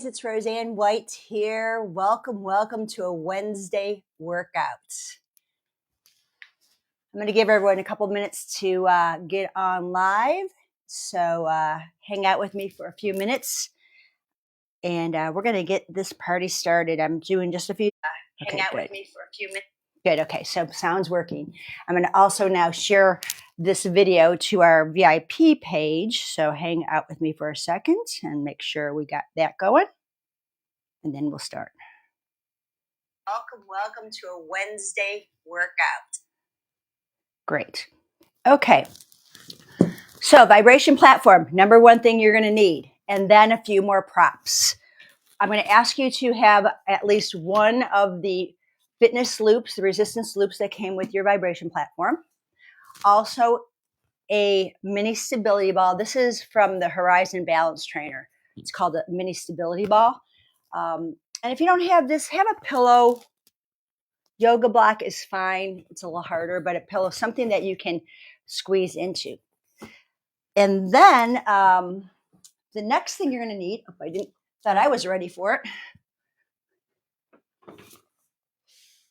It's Roseann White here. Welcome to a Wednesday workout. I'm going to give everyone a couple minutes to get on live. So hang out with me for a few minutes and we're going to get this party started. I'm doing just a few. Hang out with me for a few minutes. Good. Okay. So sound's working. I'm going to also now share this video to our VIP page. So hang out with me for a second and make sure we got that going. And then we'll start. Welcome to a Wednesday workout. Great. Okay. So vibration platform, number one thing you're going to need, and then a few more props. I'm going to ask you to have at least one of the fitness loops, the resistance loops that came with your vibration platform. Also a mini stability ball. This is from the Horizon Balance Trainer. It's called a mini stability ball. And if you don't have this, have a pillow. Yoga block is fine. It's a little harder, but a pillow, something that you can squeeze into. And then the next thing you're going to need, thought I was ready for it,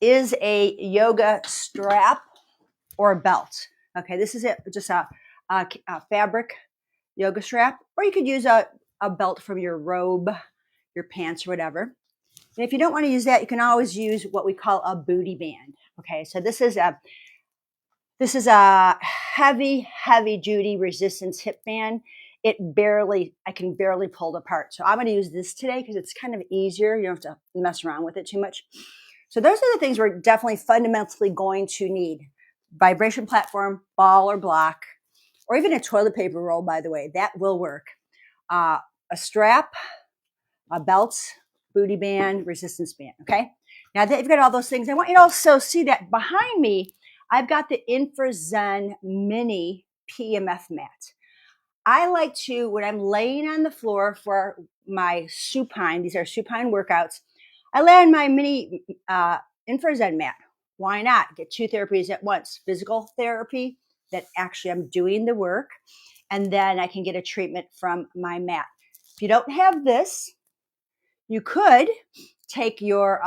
is a yoga strap or belt. Okay, this is just a fabric yoga strap, or you could use a belt from your robe, your pants, or whatever. And if you don't want to use that, you can always use what we call a booty band. Okay, so this is a heavy duty resistance hip band. I can barely pull it apart. So I'm going to use this today because it's kind of easier. You don't have to mess around with it too much. So those are the things we're definitely fundamentally going to need. Vibration platform, ball or block, or even a toilet paper roll, by the way, that will work. A strap, a belt, booty band, resistance band, okay? Now that you've got all those things, I want you to also see that behind me, I've got the InfraZen Mini PEMF mat. I like to, when I'm laying on the floor for my supine, these are supine workouts, I lay on my mini InfraZen mat. Why not? Get two therapies at once. Physical therapy, that actually I'm doing the work, and then I can get a treatment from my mat. If you don't have this, you could take your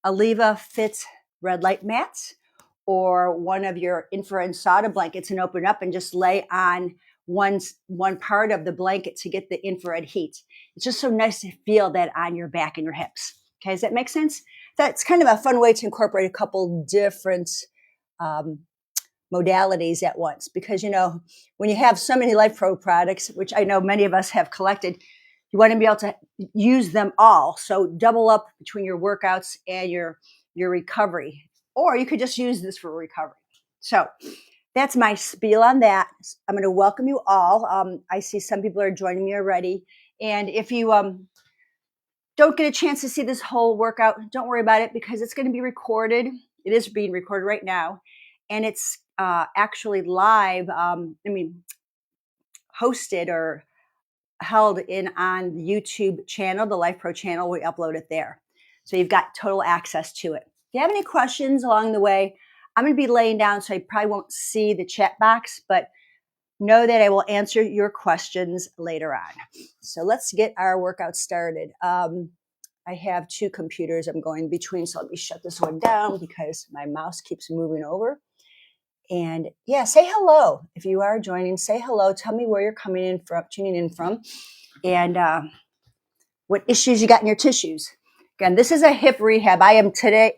Aliva Fit red light mats or one of your infrared sauna blankets and open up and just lay on one part of the blanket to get the infrared heat. It's just so nice to feel that on your back and your hips. Okay, does that make sense? That's kind of a fun way to incorporate a couple different modalities at once, because when you have so many Life Pro products, which I know many of us have collected, you want to be able to use them all. So double up between your workouts and your recovery, or you could just use this for recovery. So that's my spiel on that. I'm going to welcome you all. I see some people are joining me already, and if you don't get a chance to see this whole workout, don't worry about it, because it's going to be recorded. It is being recorded right now, and it's actually live, hosted or held on the YouTube channel, the Life Pro channel. We upload it there. So you've got total access to it. If you have any questions along the way, I'm going to be laying down, so I probably won't see the chat box, but know that I will answer your questions later on. So let's get our workout started. I have two computers I'm going between, so let me shut this one down because my mouse keeps moving over. And yeah, say hello. If you are joining, say hello. Tell me where you're tuning in from, and what issues you got in your tissues. Again, this is a hip rehab.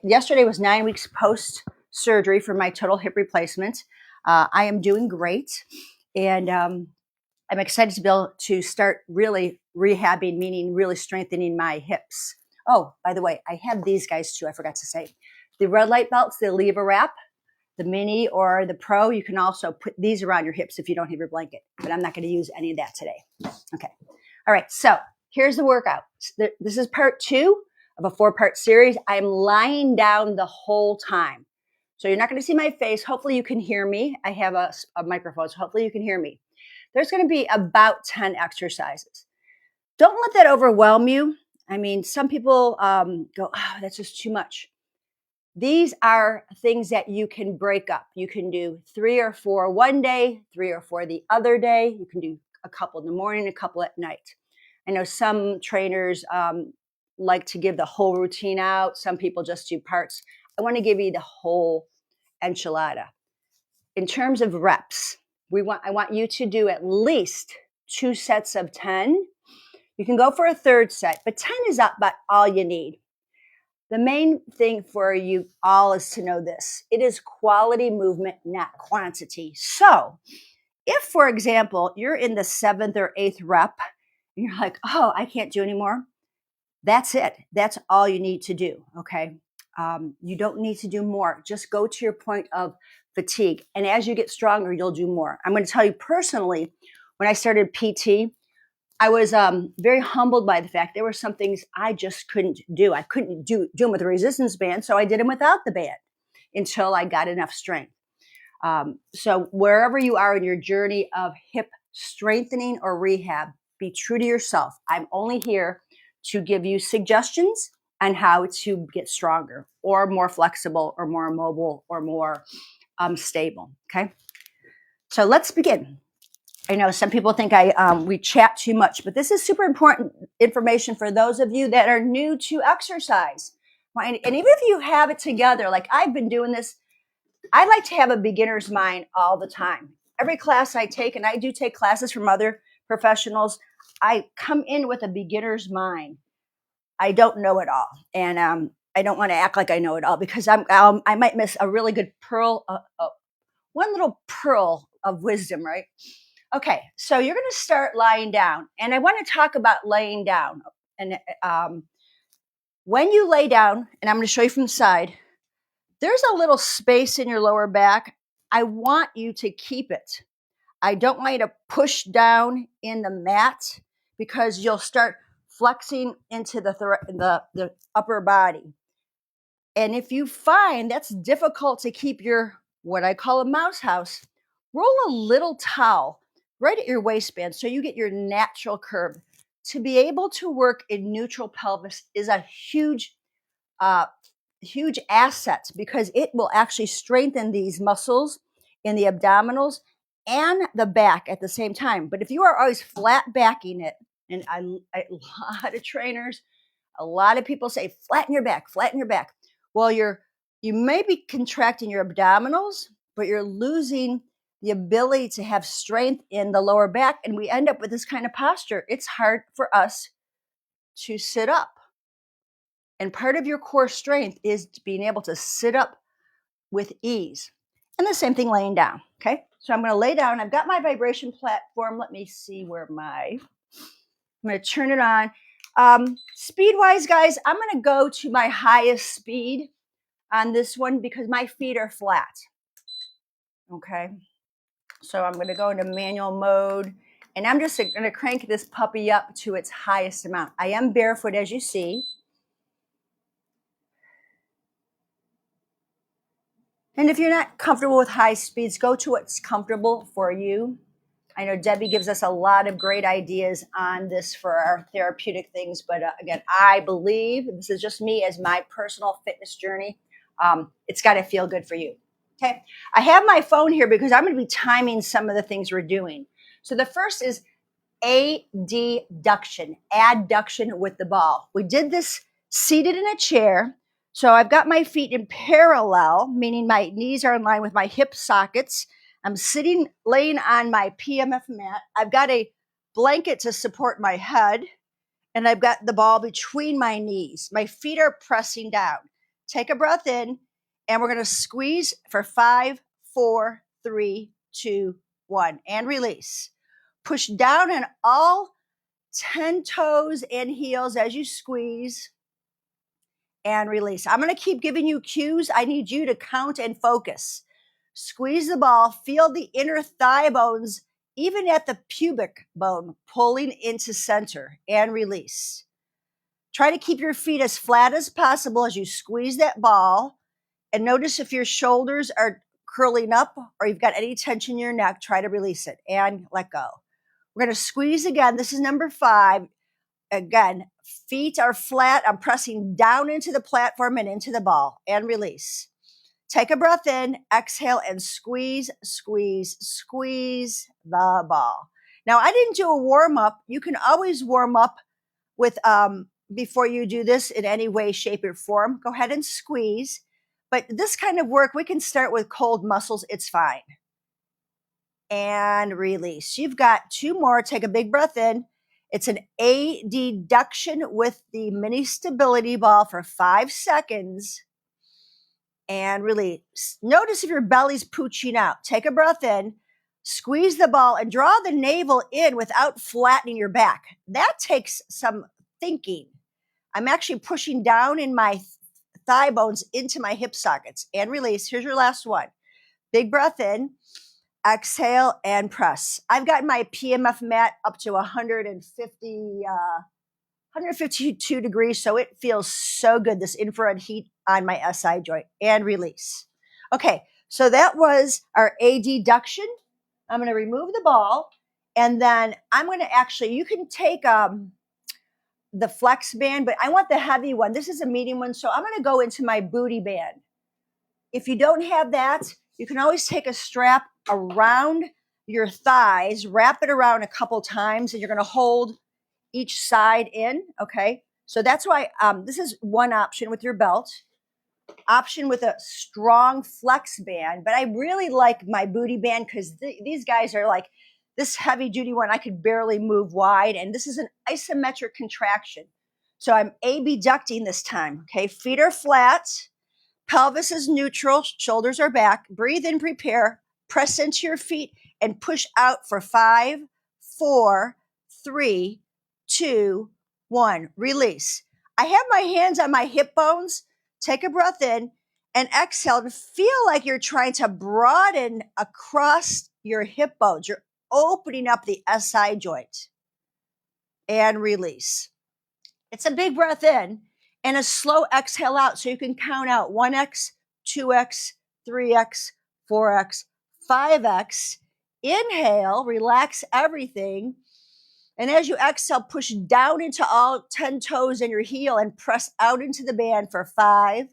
Yesterday was 9 weeks post-surgery for my total hip replacement. I am doing great, and I'm excited to be able to start really rehabbing, meaning really strengthening my hips. Oh, by the way, I have these guys too. I forgot to say. The red light belts, the Aliva wrap, the mini or the pro, you can also put these around your hips if you don't have your blanket, but I'm not going to use any of that today. Okay. All right. So here's the workout. This is part 2 of a 4-part series. I'm lying down the whole time. So you're not going to see my face. Hopefully you can hear me. I have a microphone, so hopefully you can hear me. There's going to be about 10 exercises. Don't let that overwhelm you. I mean, some people go, oh, that's just too much. These are things that you can break up. You can do 3 or 4 one day, 3 or 4 the other day. You can do a couple in the morning, a couple at night. I know some trainers like to give the whole routine out. Some people just do parts. I want to give you the whole enchilada. In terms of reps, I want you to do at least 2 sets of 10. You can go for a third set, but 10 is about all you need. The main thing for you all is to know this. It is quality movement, not quantity. So if, for example, you're in the 7th or 8th rep, and you're like, oh, I can't do anymore, that's it. That's all you need to do, okay? You don't need to do more. Just go to your point of fatigue. And as you get stronger, you'll do more. I'm going to tell you personally, when I started PT, I was very humbled by the fact there were some things I just couldn't do. I couldn't do them with a resistance band, so I did them without the band until I got enough strength. So wherever you are in your journey of hip strengthening or rehab, be true to yourself. I'm only here to give you suggestions on how to get stronger or more flexible or more mobile or more stable. Okay. So let's begin. I know some people think we chat too much, but this is super important information for those of you that are new to exercise. Right? And even if you have it together, like I've been doing this, I like to have a beginner's mind all the time. Every class I take, and I do take classes from other professionals, I come in with a beginner's mind. I don't know it all, and I don't want to act like I know it all because I might miss a really good pearl, one little pearl of wisdom, right? Okay, so you're going to start lying down, and I want to talk about laying down. And when you lay down, and I'm going to show you from the side, there's a little space in your lower back. I want you to keep it. I don't want you to push down in the mat because you'll start flexing into the upper body. And if you find that's difficult to keep your, what I call a mouse house, roll a little towel right at your waistband so you get your natural curve. To be able to work in neutral pelvis is a huge asset because it will actually strengthen these muscles in the abdominals and the back at the same time. But if you are always flat backing it, and a lot of trainers, a lot of people say, flatten your back, flatten your back. Well, you may be contracting your abdominals, but you're losing the ability to have strength in the lower back. And we end up with this kind of posture. It's hard for us to sit up. And part of your core strength is being able to sit up with ease. And the same thing laying down. Okay. So I'm going to lay down. I've got my vibration platform. Let me see where I'm going to turn it on. Speed wise, guys, I'm going to go to my highest speed on this one because my feet are flat. Okay. So I'm going to go into manual mode and I'm just going to crank this puppy up to its highest amount. I am barefoot, as you see. And if you're not comfortable with high speeds, go to what's comfortable for you. I know Debbie gives us a lot of great ideas on this for our therapeutic things. But again, I believe, this is just me as my personal fitness journey, it's got to feel good for you. Okay. I have my phone here because I'm going to be timing some of the things we're doing. So the first is adduction with the ball. We did this seated in a chair. So I've got my feet in parallel, meaning my knees are in line with my hip sockets. I'm laying on my PMF mat. I've got a blanket to support my head, and I've got the ball between my knees. My feet are pressing down. Take a breath in, and we're going to squeeze for 5, 4, 3, 2, 1, and release. Push down on all 10 toes and heels as you squeeze and release. I'm going to keep giving you cues. I need you to count and focus. Squeeze the ball, feel the inner thigh bones, even at the pubic bone, pulling into center and release. Try to keep your feet as flat as possible as you squeeze that ball. And notice if your shoulders are curling up or you've got any tension in your neck, try to release it and let go. We're going to squeeze again. This is number 5. Again, feet are flat. I'm pressing down into the platform and into the ball and release. Take a breath in, exhale, and squeeze, squeeze, squeeze the ball. Now, I didn't do a warm up. You can always warm up with before you do this in any way, shape, or form. Go ahead and squeeze. But this kind of work, we can start with cold muscles. It's fine. And release. You've got 2 more. Take a big breath in. It's an adduction with the mini stability ball for 5 seconds. And release. Notice if your belly's pooching out. Take a breath in. Squeeze the ball and draw the navel in without flattening your back. That takes some thinking. I'm actually pushing down in my thigh bones into my hip sockets. And release. Here's your last one. Big breath in. Exhale and press. I've got my PMF mat up to 152 degrees, so it feels so good, this infrared heat on my SI joint. And release. Okay, so that was our adduction. I'm going to remove the ball, and then I'm going to actually, you can take the flex band, but I want the heavy one. This is a medium one, so I'm going to go into my booty band. If you don't have that, you can always take a strap around your thighs, wrap it around a couple times, and you're going to hold each side in. Okay. So that's why this is one option with your belt, option with a strong flex band. But I really like my booty band because these guys are like this heavy duty one. I could barely move wide. And this is an isometric contraction. So I'm abducting this time. Okay. Feet are flat. Pelvis is neutral, shoulders are back. Breathe in, prepare, press into your feet, and push out for 5, 4, 3, 2, 1. Release. I have my hands on my hip bones. Take a breath in and exhale to feel like you're trying to broaden across your hip bones. You're opening up the SI joint. And release. It's a big breath in and a slow exhale out so you can count out 1x, 2x, 3x, 4x, 5x. Inhale, relax everything. And as you exhale, push down into all 10 toes in your heel and press out into the band for 5,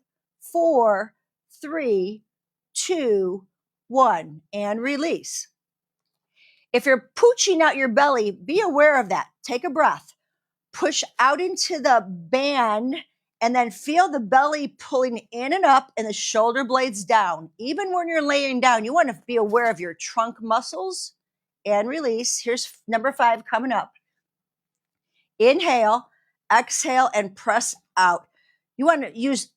4, 3, 2, 1. And release. If you're pooching out your belly, be aware of that. Take a breath. Push out into the band and then feel the belly pulling in and up and the shoulder blades down. Even when you're laying down, you want to be aware of your trunk muscles. And release. Here's number 5 coming up. Inhale, exhale, and press out. You want to use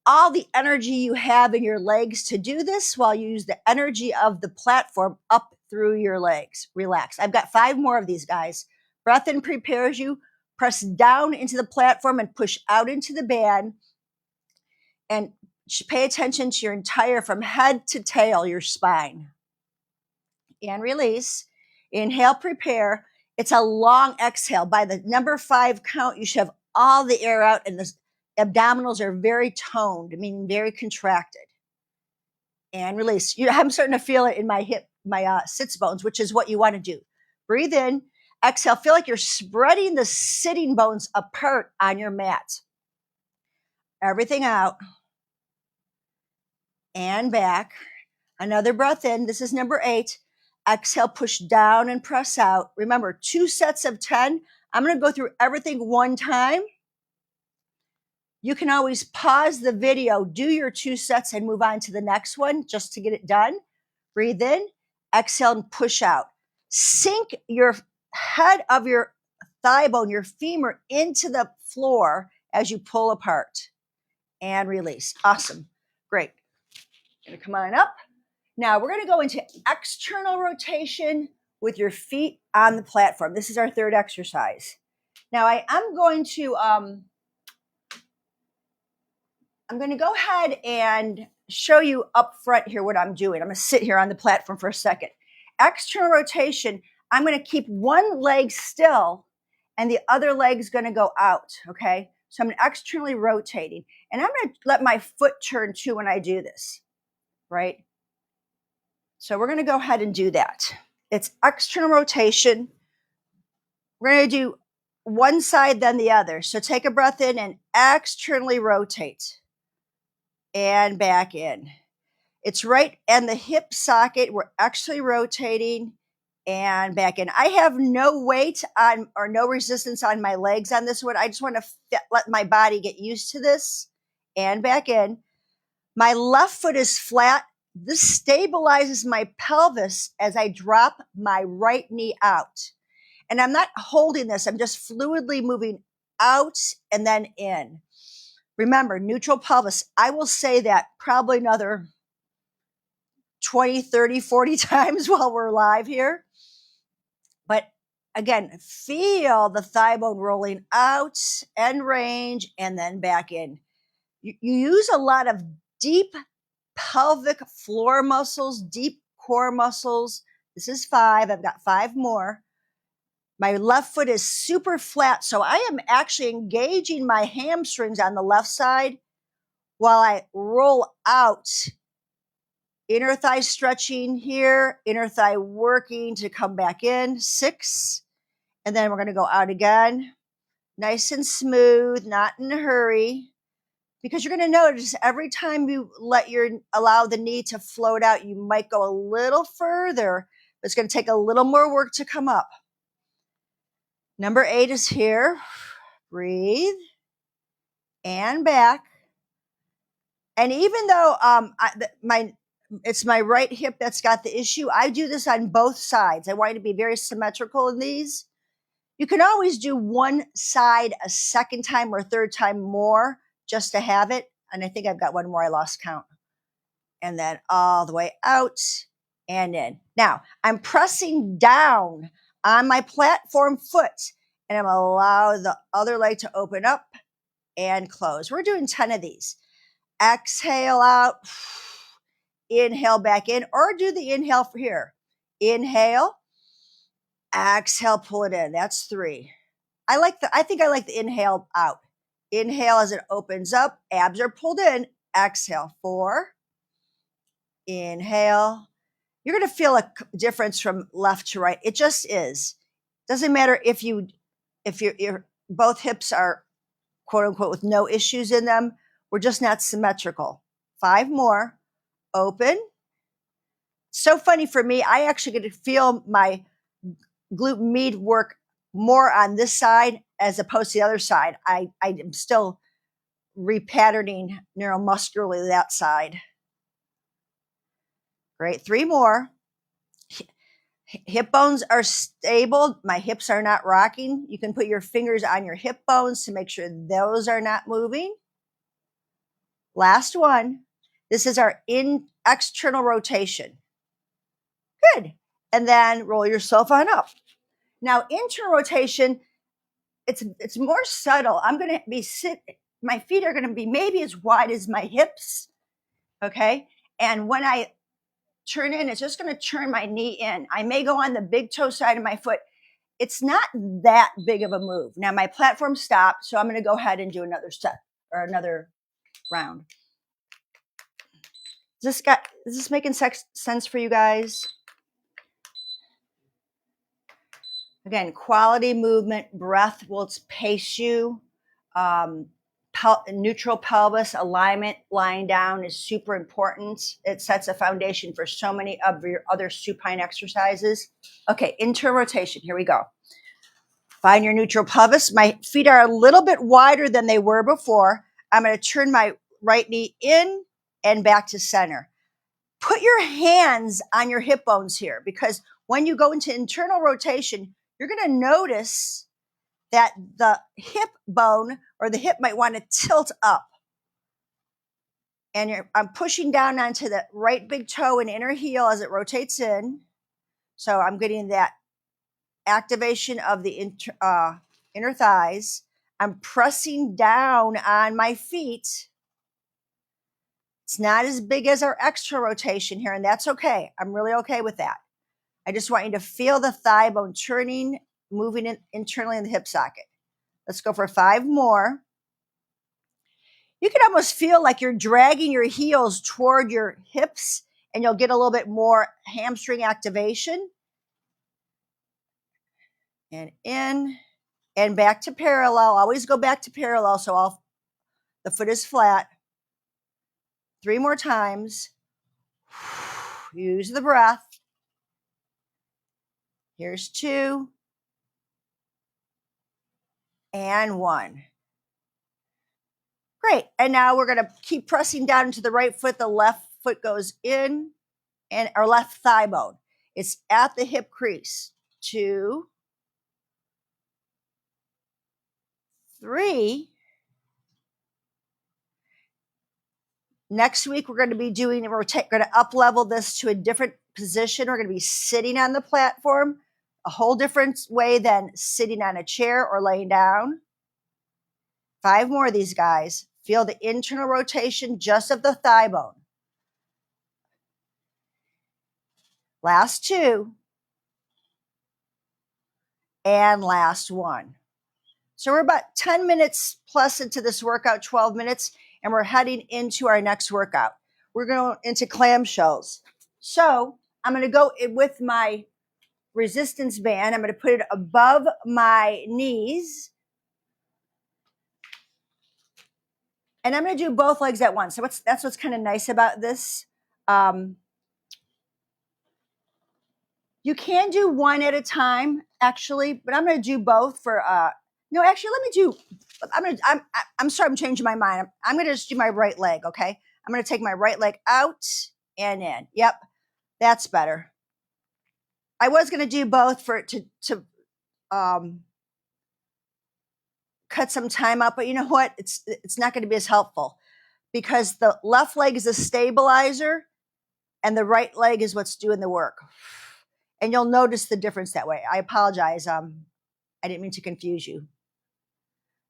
all the energy you have in your legs to do this while you use the energy of the platform up through your legs. Relax. I've got 5 more of these guys. Breath in prepares you. Press down into the platform and push out into the band. And pay attention to your entire, from head to tail, your spine. And release. Inhale, prepare. It's a long exhale. By the number 5 count, you should have all the air out, and the abdominals are very toned, meaning very contracted. And release. I'm starting to feel it in my hip, my sits bones, which is what you want to do. Breathe in. Exhale, feel like you're spreading the sitting bones apart on your mat. Everything out. And back. Another breath in. This is number 8. Exhale, push down and press out. Remember, 2 sets of 10. I'm going to go through everything one time. You can always pause the video, do your 2 sets, and move on to the next one just to get it done. Breathe in, exhale, and push out. Sink your head of your thigh bone, your femur, into the floor as you pull apart. And release. Awesome. Great. Going to come on up. Now we're going to go into external rotation with your feet on the platform. This is our 3rd exercise. Now I'm going to go ahead and show you up front here what I'm doing. I'm going to sit here on the platform for a second. External rotation, I'm going to keep one leg still and the other leg's going to go out, okay? So I'm externally rotating. And I'm going to let my foot turn too when I do this, right? So we're going to go ahead and do that. It's external rotation. We're going to do one side, then the other. So take a breath in and externally rotate. And back in. It's right in the hip socket. We're actually rotating and back in. I have no weight on or no resistance on my legs on this one. I just want to let my body get used to this and back in. My left foot is flat. This stabilizes my pelvis as I drop my right knee out. And I'm not holding this, I'm just fluidly moving out and then in. Remember, neutral pelvis. I will say that probably another 20, 30, 40 times while we're live here. But again, feel the thigh bone rolling out and range and then back in. You use a lot of deep pelvic floor muscles, deep core muscles. This is 5. I've got 5 more. My left foot is super flat, so I am actually engaging my hamstrings on the left side while I roll out. Inner thigh stretching here, inner thigh working to come back in. 6. And then we're going to go out again. Nice and smooth, not in a hurry. Because you're going to notice every time you allow the knee to float out, you might go a little further, but it's going to take a little more work to come up. Number 8 is here. Breathe and back. And even though it's my right hip that's got the issue, I do this on both sides. I want you to be very symmetrical in these. You can always do one side a second time or a third time more just to have it. And I think I've got one more. I lost count. And then all the way out and in. Now, I'm pressing down on my platform foot, and I'm going to allow the other leg to open up and close. We're doing 10 of these. Exhale out. Inhale back in, or do the inhale for here. Inhale. Exhale, pull it in. That's 3. I think I like the inhale out. Inhale as it opens up. Abs are pulled in. Exhale. 4. Inhale. You're going to feel a difference from left to right. It just is. Doesn't matter if your both hips are quote unquote with no issues in them. We're just not symmetrical. 5 more. Open. So funny for me. I actually get to feel my glute med work more on this side as opposed to the other side. I am still repatterning neuromuscularly that side. Great. 3 more. Hip bones are stable. My hips are not rocking. You can put your fingers on your hip bones to make sure those are not moving. Last one. This is our external rotation. Good. And then roll yourself on up. Now, internal rotation, it's more subtle. I'm going to be my feet are going to be maybe as wide as my hips. Okay. And when I turn in, it's just going to turn my knee in. I may go on the big toe side of my foot. It's not that big of a move. Now my platform stopped, so I'm going to go ahead and do another set or another round. Is this making sense for you guys? Again, quality movement, breath will pace you. Neutral pelvis alignment, lying down is super important. It sets a foundation for so many of your other supine exercises. Okay, internal rotation. Here we go. Find your neutral pelvis. My feet are a little bit wider than they were before. I'm going to turn my right knee in and back to center. Put your hands on your hip bones here, because when you go into internal rotation, you're going to notice that the hip bone or the hip might want to tilt up. And I'm pushing down onto the right big toe and inner heel as it rotates in. So I'm getting that activation of the inner thighs. I'm pressing down on my feet. It's not as big as our extra rotation here, and that's okay. I'm really okay with that. I just want you to feel the thigh bone turning, moving internally in the hip socket. Let's go for 5 more. You can almost feel like you're dragging your heels toward your hips, and you'll get a little bit more hamstring activation. And in and back to parallel. Always go back to parallel so the foot is flat. 3 more times. Use the breath. Here's 2 and 1. Great. And now we're going to keep pressing down into the right foot. The left foot goes in, and our left thigh bone. It's at the hip crease. 2, 3. Next week, we're going to be doing, we're going to up level this to a different position. We're going to be sitting on the platform, a whole different way than sitting on a chair or laying down. 5 more of these, guys. Feel the internal rotation just of the thigh bone. Last 2. And last 1. So we're about 10 minutes plus into this workout, 12 minutes, and we're heading into our next workout. We're going into clamshells. So I'm going to go with my resistance band. I'm going to put it above my knees. And I'm going to do both legs at once. So that's what's kind of nice about this. You can do one at a time, actually, but I'm going to do both for, no, actually, let me do, I'm sorry, I'm changing my mind. I'm going to just do my right leg, okay? I'm going to take my right leg out and in. Yep, that's better. I was going to do both for to cut some time out, but you know what? It's not going to be as helpful because the left leg is a stabilizer and the right leg is what's doing the work. And you'll notice the difference that way. I apologize. I didn't mean to confuse you.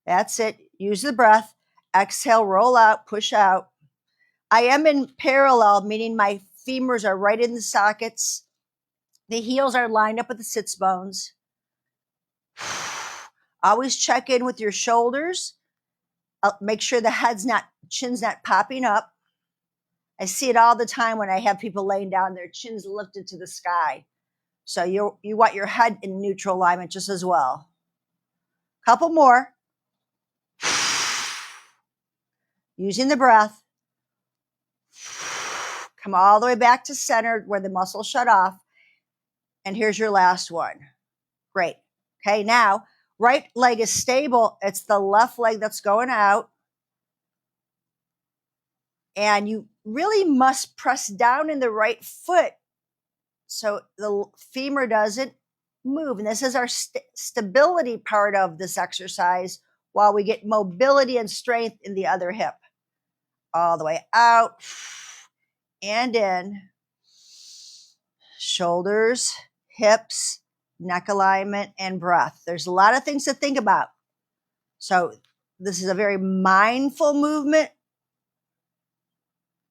That's it. Use the breath. Exhale, roll out, push out. I am in parallel, meaning my femurs are right in the sockets. The heels are lined up with the sits bones. Always check in with your shoulders. Make sure the chin's not popping up. I see it all the time when I have people laying down, their chins lifted to the sky. So you want your head in neutral alignment just as well. Couple more. Using the breath. Come all the way back to center where the muscle shut off. And here's your last one. Great. Okay, now, right leg is stable. It's the left leg that's going out. And you really must press down in the right foot so the femur doesn't move. And this is our stability part of this exercise while we get mobility and strength in the other hip. All the way out and in. Shoulders, hips, neck alignment, and breath. There's a lot of things to think about. So this is a very mindful movement.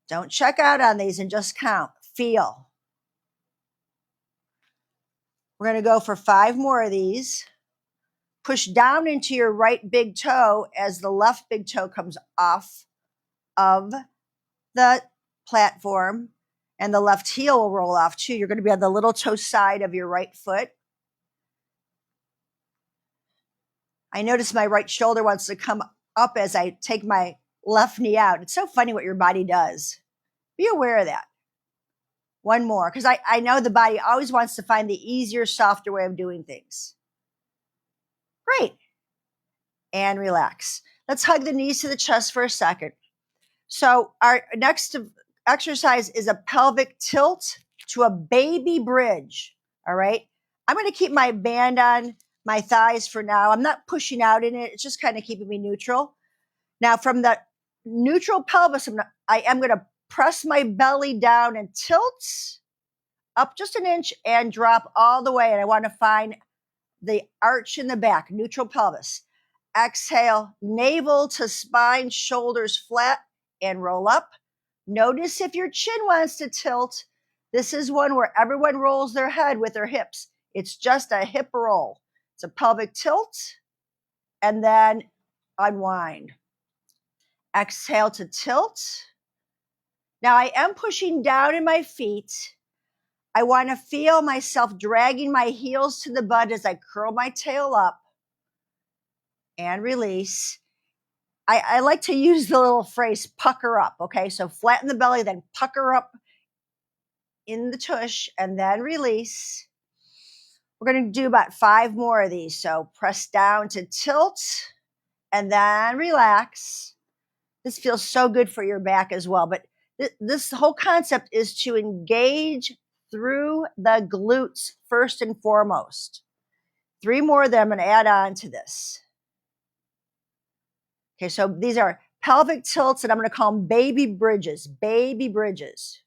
Don't check out on these and just count. Feel. We're going to go for 5 more of these. Push down into your right big toe as the left big toe comes off of the platform, and the left heel will roll off too. You're going to be on the little toe side of your right foot. I notice my right shoulder wants to come up as I take my left knee out. It's so funny what your body does. Be aware of that. One more, because I know the body always wants to find the easier, softer way of doing things. Great. And relax. Let's hug the knees to the chest for a second. So our next exercise is a pelvic tilt to a baby bridge. All right. I'm going to keep my band on my thighs for now. I'm not pushing out in it. It's just kind of keeping me neutral. Now from the neutral pelvis, I am going to press my belly down and tilt up just an inch and drop all the way. And I want to find the arch in the back, neutral pelvis. Exhale, navel to spine, shoulders flat, and roll up. Notice if your chin wants to tilt. This is one where everyone rolls their head with their hips. It's just a hip roll. It's a pelvic tilt, and then unwind. Exhale to tilt. Now I am pushing down in my feet. I want to feel myself dragging my heels to the butt as I curl my tail up and release. I like to use the little phrase pucker up. Okay, so flatten the belly, then pucker up in the tush, and then release. We're going to do about 5 more of these. So press down to tilt and then relax. This feels so good for your back as well. But this whole concept is to engage through the glutes first and foremost. 3 more that I'm going to add on to this. Okay, so these are pelvic tilts, and I'm going to call them baby bridges. Baby bridges.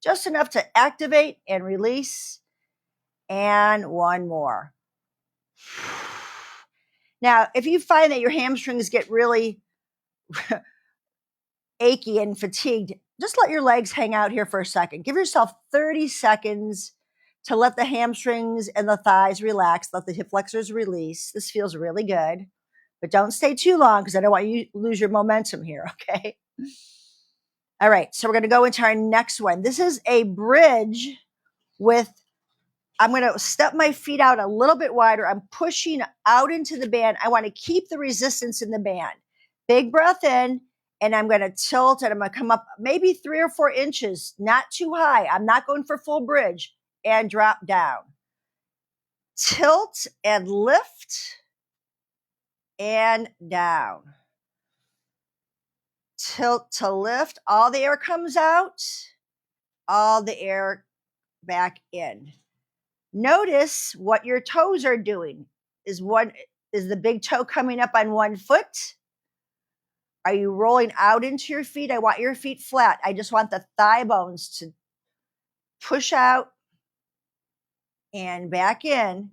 Just enough to activate and release. And 1 more. Now, if you find that your hamstrings get really achy and fatigued, just let your legs hang out here for a second. Give yourself 30 seconds to let the hamstrings and the thighs relax. Let the hip flexors release. This feels really good. But don't stay too long because I don't want you to lose your momentum here, okay? All right, so we're going to go into our next one. This is a bridge with, I'm going to step my feet out a little bit wider. I'm pushing out into the band. I want to keep the resistance in the band. Big breath in, and I'm going to tilt, and I'm going to come up maybe 3 or 4 inches, not too high. I'm not going for full bridge, and drop down. Tilt and lift, and down. Tilt to lift. All the air comes out. All the air back in. Notice what your toes are doing. Is the big toe coming up on one foot? Are you rolling out into your feet? I want your feet flat. I just want the thigh bones to push out and back in.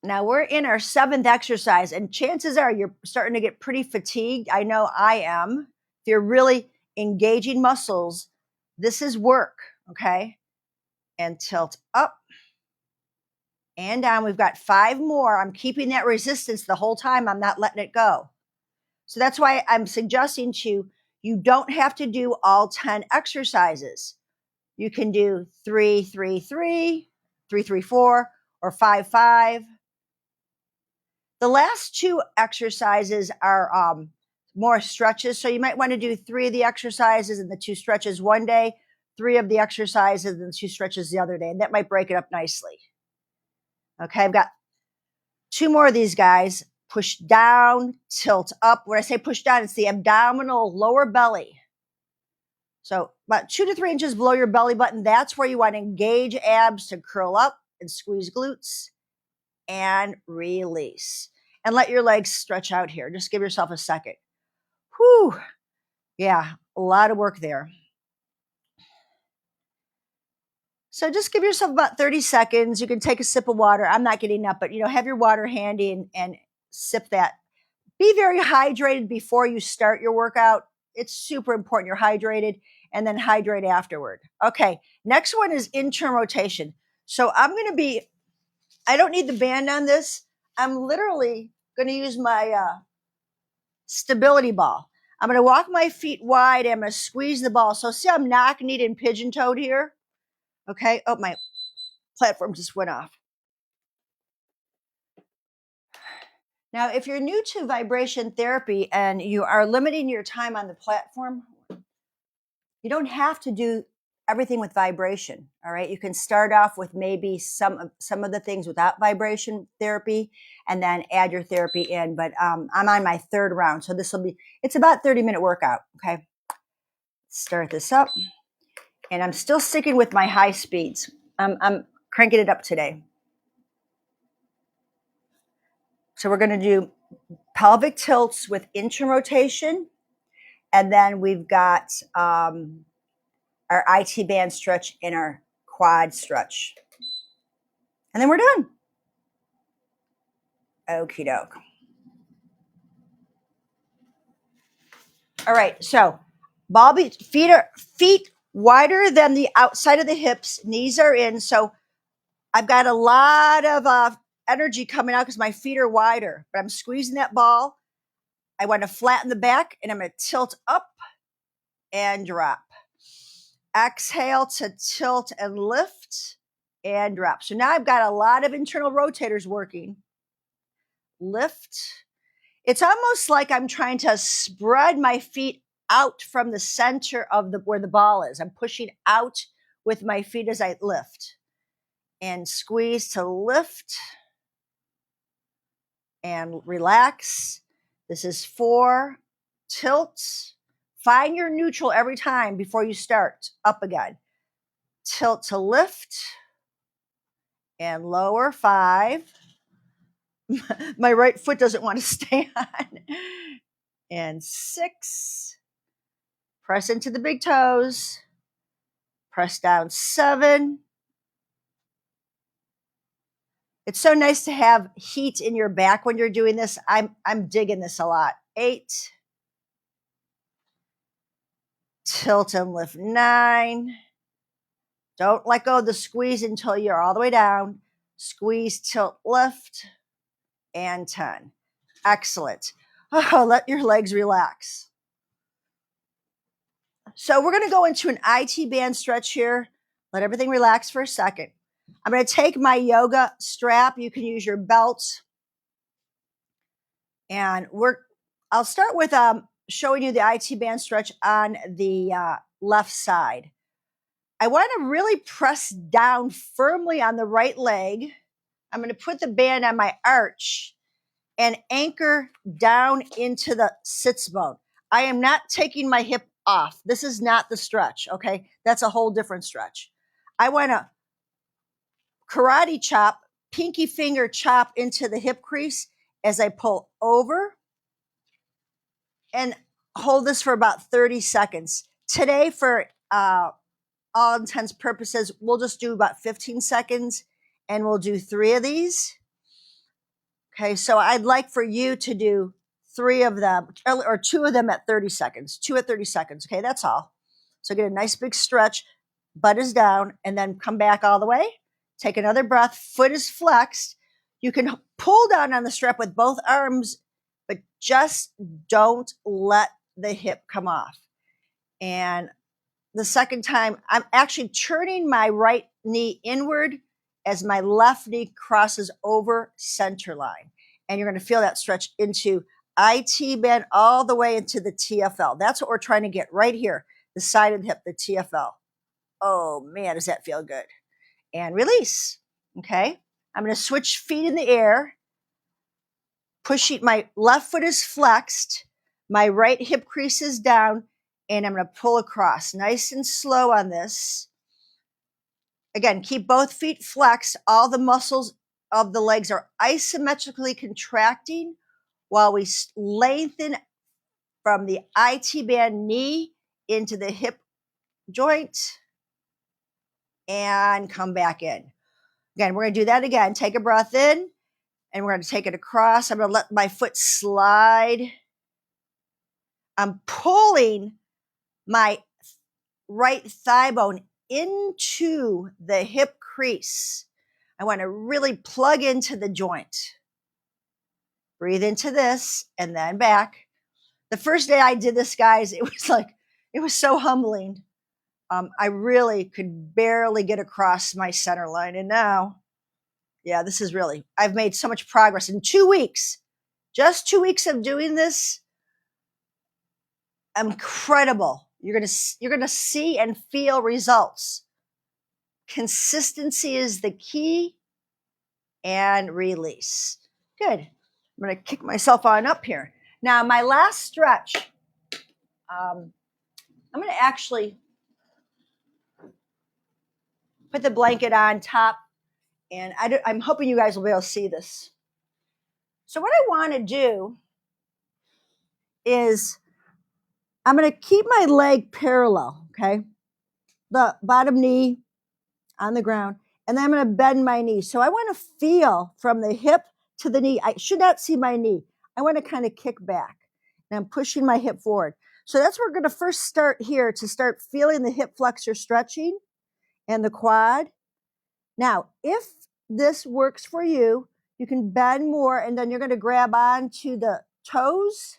Now we're in our 7th exercise, and chances are you're starting to get pretty fatigued. I know I am. If you're really engaging muscles, this is work, okay? And tilt up and down. We've got 5 more. I'm keeping that resistance the whole time. I'm not letting it go. So that's why I'm suggesting you don't have to do all 10 exercises. You can do 3, 3, 3, 3, 3, 4, or 5, 5. The last 2 exercises are more stretches. So you might want to do 3 of the exercises and the 2 stretches one day, 3 of the exercises and the 2 stretches the other day. And that might break it up nicely. Okay, I've got 2 more of these guys. Push down, tilt up. When I say push down, it's the abdominal lower belly. So about 2 to 3 inches below your belly button. That's where you want to engage abs to curl up and squeeze glutes and release. And let your legs stretch out here. Just give yourself a second. Whew. Yeah, a lot of work there. So just give yourself about 30 seconds. You can take a sip of water. I'm not getting up, but have your water handy and sip that. Be very hydrated before you start your workout. It's super important you're hydrated, and then hydrate afterward. Okay, next one is internal rotation. So I don't need the band on this. I'm literally going to use my stability ball. I'm going to walk my feet wide, and I'm going to squeeze the ball. So see, I'm knock-kneed and pigeon-toed here. Okay. Oh, my platform just went off. Now, if you're new to vibration therapy and you are limiting your time on the platform, you don't have to do everything with vibration. All right. You can start off with maybe some of the things without vibration therapy and then add your therapy in. But I'm on my 3rd round. So it's about 30-minute workout. Okay. Start this up. And I'm still sticking with my high speeds. I'm cranking it up today. So we're going to do pelvic tilts with internal rotation. And then we've got our IT band stretch and our quad stretch. And then we're done. Okie doke. All right. So feet wider than the outside of the hips. Knees are in. So I've got a lot of energy coming out because my feet are wider. But I'm squeezing that ball. I want to flatten the back, and I'm going to tilt up and drop. Exhale to tilt and lift and drop. So now I've got a lot of internal rotators working. Lift. It's almost like I'm trying to spread my feet out from the center of where the ball is. I'm pushing out with my feet as I lift. And squeeze to lift and relax. This is 4. Tilt. Find your neutral every time before you start. Up again. Tilt to lift and lower. 5. My right foot doesn't want to stay on. And 6. Press into the big toes. Press down. 7. It's so nice to have heat in your back when you're doing this. I'm digging this a lot. 8. Tilt and lift. 9. Don't let go of the squeeze until you're all the way down. Squeeze, tilt, lift, and 10. Excellent. Oh, let your legs relax. So we're going to go into an IT band stretch here. Let everything relax for a second. I'm going to take my yoga strap. You can use your belt. And I'll start with showing you the IT band stretch on the left side. I want to really press down firmly on the right leg. I'm going to put the band on my arch and anchor down into the sits bone. I am not taking my hip off. This is not the stretch, okay? That's a whole different stretch. I want to karate chop, pinky finger chop into the hip crease as I pull over and hold this for about 30 seconds. Today, for all intents purposes, we'll just do about 15 seconds and we'll do 3 of these. Okay, so I'd like for you to do 3 of them or 2 of them at 30 seconds. 2 at 30 seconds. Okay, that's all. So get a nice big stretch, butt is down, and then come back all the way. Take another breath, foot is flexed. You can pull down on the strap with both arms, but just don't let the hip come off. And the second time, I'm actually turning my right knee inward as my left knee crosses over center line. And you're going to feel that stretch into IT band all the way into the TFL. That's what we're trying to get right here, the side of the hip, the TFL. Oh man, does that feel good? And release. Okay. I'm going to switch feet in the air. My left foot is flexed. My right hip crease is down. And I'm going to pull across nice and slow on this. Again, keep both feet flexed. All the muscles of the legs are isometrically contracting while we lengthen from the IT band knee into the hip joint and come back in. Again, we're going to do that again. Take a breath in and we're going to take it across. I'm going to let my foot slide. I'm pulling my right thigh bone into the hip crease. I want to really plug into the joint. Breathe into this and then back. The first day I did this, guys, it was so humbling. I really could barely get across my center line. And now, yeah, I've made so much progress in 2 weeks. Just 2 weeks of doing this. Incredible. You're going to see and feel results. Consistency is the key, and release. Good. I'm going to kick myself on up here. Now, my last stretch, I'm going to actually put the blanket on top, and I'm hoping you guys will be able to see this. So what I want to do is I'm going to keep my leg parallel, okay? The bottom knee on the ground, and then I'm going to bend my knee. So I want to feel from the hip to the knee. I should not see my knee. I want to kind of kick back, and I'm pushing my hip forward. So that's where we're going to first start here to start feeling the hip flexor stretching and the quad. Now, if this works for you, you can bend more, and then you're going to grab onto the toes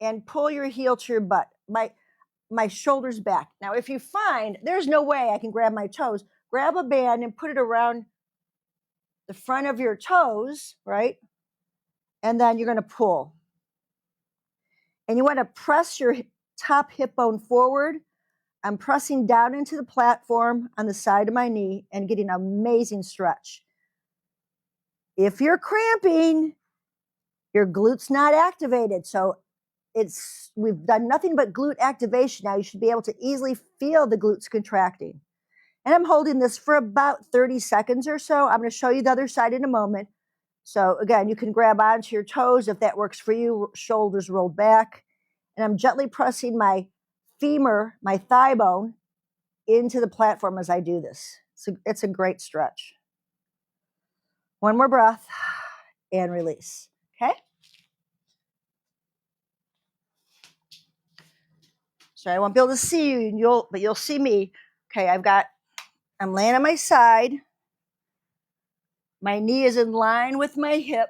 and pull your heel to your butt. My shoulders back. Now, if you find there's no way I can grab my toes, grab a band and put it around the front of your toes, right? And then you're going to pull. And you want to press your top hip bone forward. I'm pressing down into the platform on the side of my knee and getting an amazing stretch. If you're cramping, your glute's not activated. So we've done nothing but glute activation. Now you should be able to easily feel the glutes contracting. And I'm holding this for about 30 seconds or so. I'm going to show you the other side in a moment. So again, you can grab onto your toes if that works for you, shoulders rolled back. And I'm gently pressing my femur, my thigh bone, into the platform as I do this. So it's a great stretch. One more breath and release. Okay? So I won't be able to see you, but you'll see me. Okay, I'm laying on my side. My knee is in line with my hip.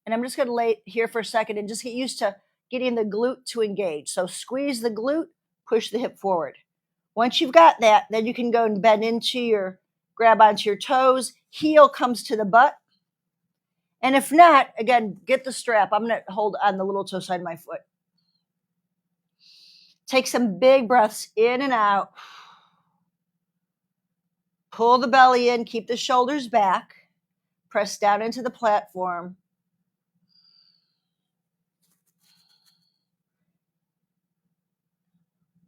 And I'm just going to lay here for a second and just get used to getting the glute to engage. So squeeze the glute, push the hip forward. Once you've got that, then you can go and bend grab onto your toes. Heel comes to the butt. And if not, again, get the strap. I'm going to hold on the little toe side of my foot. Take some big breaths in and out. Pull the belly in, keep the shoulders back. Press down into the platform.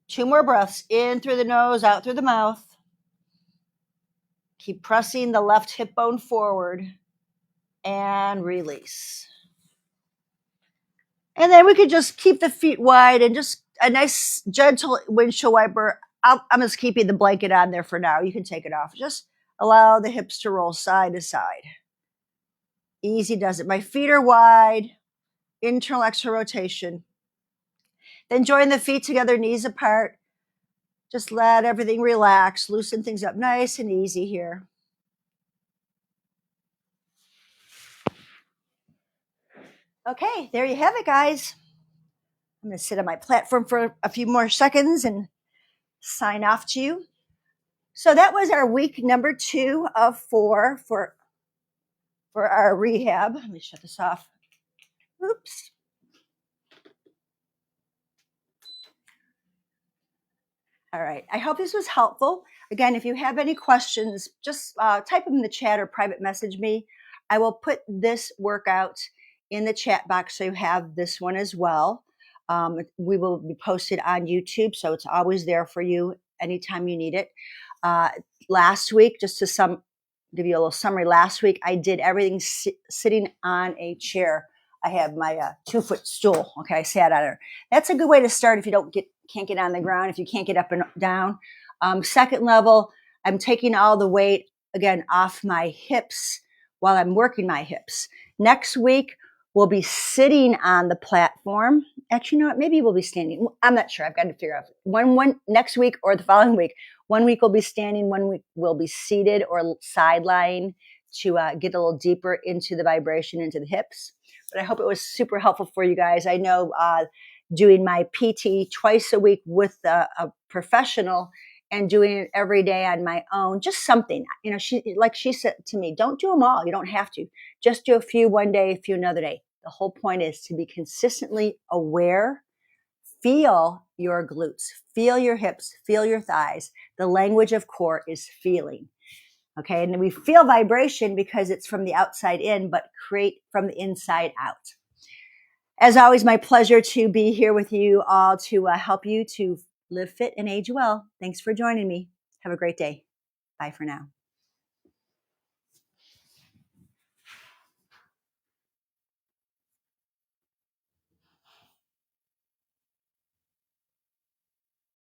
Two more breaths, in through the nose, out through the mouth. Keep pressing the left hip bone forward and release. And then we could just keep the feet wide and just a nice gentle windshield wiper. I'm just keeping the blanket on there for now. You can take it off. Just allow the hips to roll side to side. Easy does it. My feet are wide, internal external rotation. Then join the feet together, knees apart. Just let everything relax, loosen things up nice and easy here. Okay, there you have it, guys. I'm going to sit on my platform for a few more seconds and sign off to you. So that was our week number 2 of 4 for our rehab. Let me shut this off. Oops. All right. I hope this was helpful. Again, if you have any questions, just type them in the chat or private message me. I will put this workout in the chat box so you have this one as well. We will be posted on YouTube, so it's always there for you anytime you need it. Last week, just to give you a little summary, last week I did everything sitting on a chair. I have my 2-foot stool. Okay, I sat on her. That's a good way to start if you can't get on the ground, if you can't get up and down. Second level, I'm taking all the weight again off my hips while I'm working my hips. Next week, we'll be sitting on the platform. Actually, you know what? Maybe we'll be standing. I'm not sure. I've got to figure out one next week or the following week. 1 week we'll be standing. 1 week we'll be seated or side lying to get a little deeper into the vibration into the hips. But I hope it was super helpful for you guys. I know doing my PT twice a week with a professional and doing it every day on my own, just something, she said to me, don't do them all. You don't have to. Just do a few one day, a few another day. The whole point is to be consistently aware. Feel your glutes, feel your hips, feel your thighs. The language of core is feeling. Okay. And then we feel vibration because it's from the outside in, but create from the inside out. As always, my pleasure to be here with you all to help you to live fit and age well. Thanks for joining me. Have a great day. Bye for now.